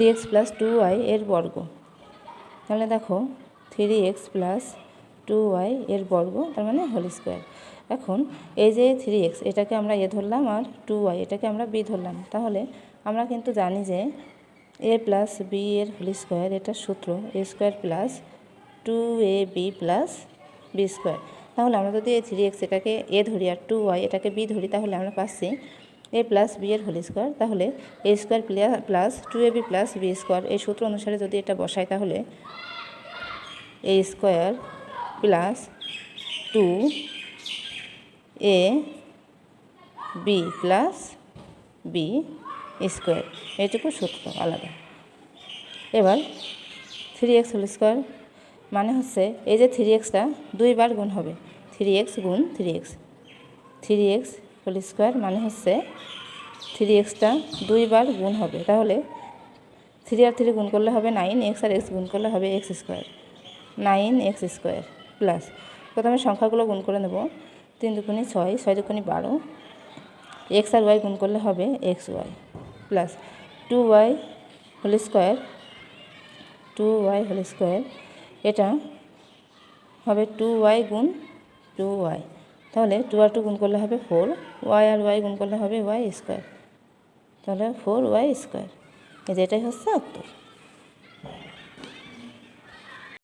3x plus 2y এর বর্গ। তাহলে দেখো 3x প্লাস 2y এর বর্গ, তার মানে হোল স্কোয়ার। এখন এই যে 3x এটাকে আমরা এ ধরলাম আর 2y এটাকে আমরা বি ধরলাম। তাহলে আমরা কিন্তু জানি যে a প্লাস বি এর হোল স্কোয়ার, এটার সূত্র a square plus 2ab plus B square. তাহলে আমরা যদি এই 3x এটাকে এ ধরি আর 2y এটাকে বি ধরি, তাহলে আমরা পাচ্ছি a প্লাস বি এর হোল স্কোয়ার। তাহলে a square plus 2ab plus B square, এই সূত্র অনুসারে যদি এটা বসাই তাহলে a square plus 2ab plus B square, এইটুকু সূত্র আলাদা। এবার 3x হোল স্কোয়ার মানে হচ্ছে এই যে 3xটা 2 বার গুণ হবে, 3x গুণ 3x হোল স্কোয়ার মানে হচ্ছে 3xটা 2 বার গুণ হবে। তাহলে 3 আর 3 গুণ করলে হবে 9x আর x গুণ করলে হবে x square, 9x square plus, প্রথমে সংখ্যাগুলো গুণ করে নেব। 3 দুগুণে 6, 6 দুগুণে 12, x আর y গুণ করলে হবে xy plus 2y whole square, 2y whole square এটা হবে 2y গুণ 2y। তাহলে 2 আর 2 গুণ করলে হবে 4, y আর y গুণ করলে হবে y স্কোয়ার, তাহলে 4y স্কোয়ার। এই যে এটাই হচ্ছে উত্তর।